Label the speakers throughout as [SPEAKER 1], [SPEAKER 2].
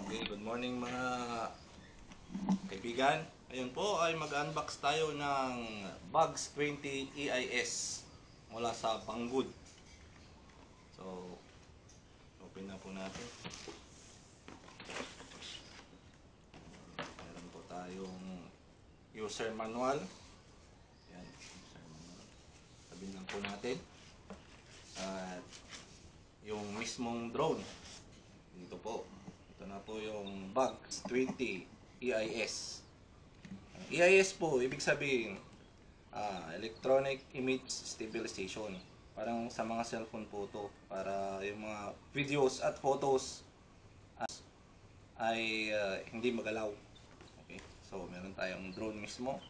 [SPEAKER 1] Okay, good morning mga kaibigan. Ayun po ay mag-unbox tayo ng Bugs 20 EIS mula sa Banggood. So, open na po natin. Meron po tayong user manual. Yan, user manual. Sabihin lang po natin. At yung mismong drone. Dito po. Ito na po yung Bugs 20 EIS. EIS po, ibig sabihin, Electronic Image Stabilization. Parang sa mga cellphone po to. Para yung mga videos at photos ay hindi magalaw. Okay. So, meron tayong drone mismo.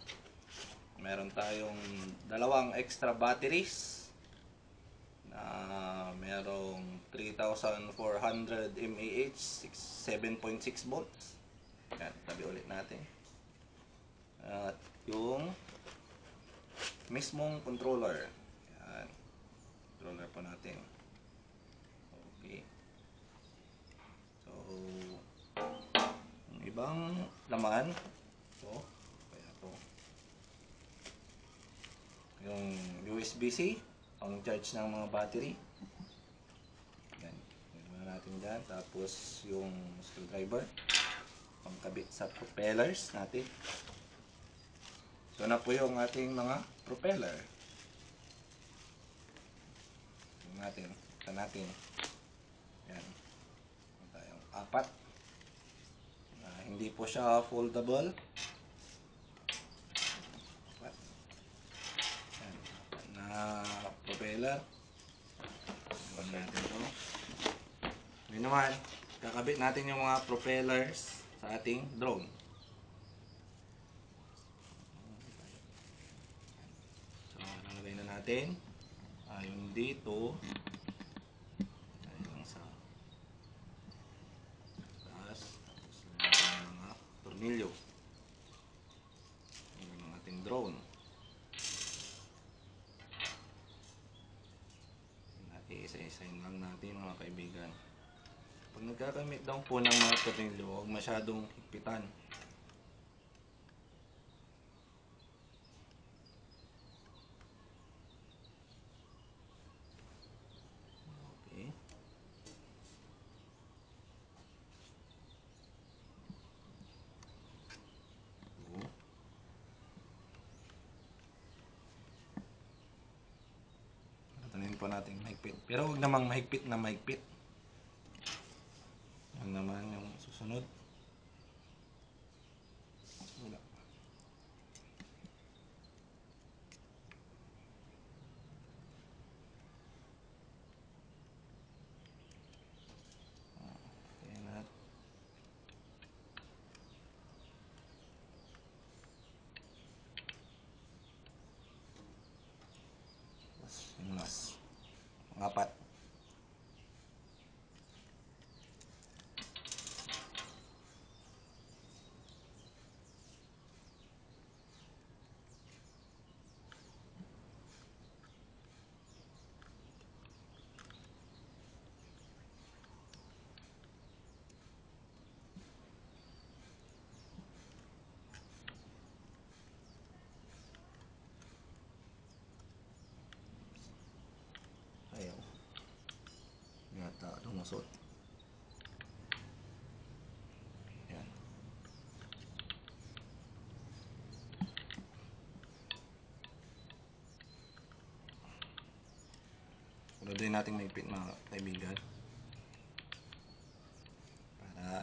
[SPEAKER 1] Meron tayong dalawang extra batteries na merong 3,400 mAh, 7.6 volts. Yan, tabi ulit natin. At yung mismong controller. Yan. Controller po natin. Okay. So, yung ibang laman. Ito. Kaya ito. Yung USB-C. Pang charge ng mga battery. Yan. Yan natin dyan. Tapos yung screwdriver. Pangkabit sa propellers natin. Ito na po yung ating mga propeller. Ito natin. Yan. Ito tayong apat. Hindi po siya foldable. Apat. Yan. Apat na propeller. Iwan natin ito. Ngayon naman, kakabit natin yung mga propellers sa ating drone. So, nalagay na natin. Yung dito. Ayan lang sa taas. Tapos lagyan ng mga tornilyo. Ayan ang ating drone. Isa-isayin lang natin mga kaibigan. Pag nagkakamit daw po ng mga tornilyo, huwag masyadong higpitan. Okay. Patunin po natin mahigpit. Pero huwag namang mahigpit na mahigpit. Yan naman yung susunod. Wala. Ayan na. Yung last. Apat. Ayaw. Yata lumusot. Yan. Pero din natin mahigpit mga kaibigan. Para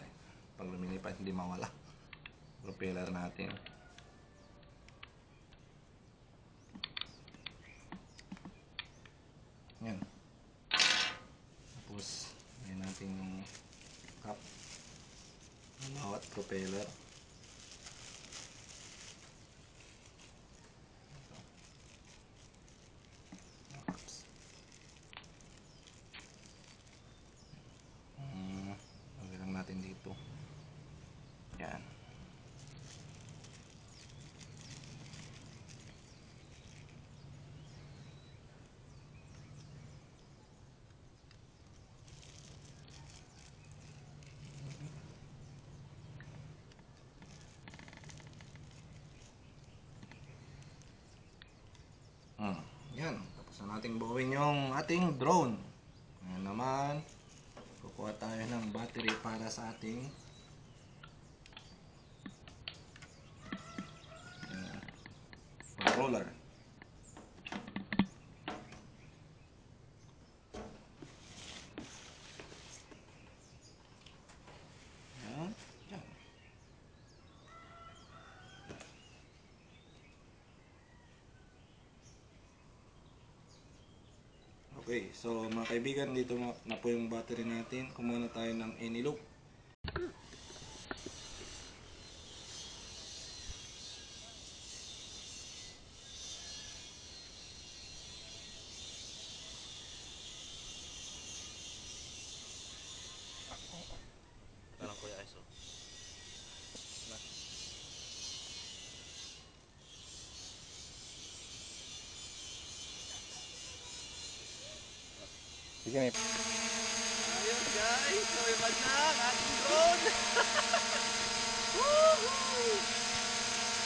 [SPEAKER 1] pag lumilipad hindi mawala. Propeller natin. Yan. Tapos, ngayon natin yung cap ng bawat propeller. Caps. Lagay lang natin dito. Yan. ating buuin yung ating drone. Ngayon naman, kukuha tayo ng battery para sa ating controller. Yan. Yan. Okay, so mga kaibigan, dito na po yung battery natin. Kumuha na tayo ng Eneloop.
[SPEAKER 2] Parang Kuya Iso.
[SPEAKER 3] Sige, may
[SPEAKER 2] Ayun guys, so iba na ang ating drone. Woohoo!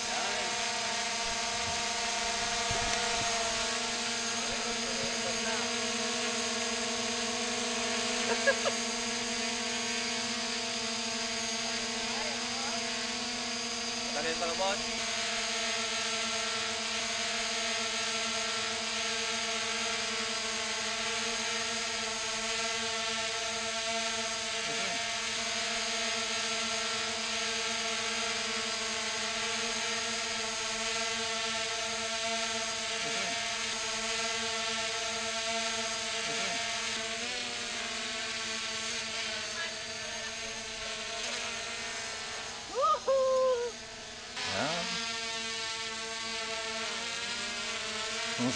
[SPEAKER 2] Yan. Iba na. Lagay pa boss.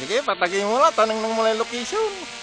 [SPEAKER 3] sige, patagay mo lang. Tanong nang mula yung location.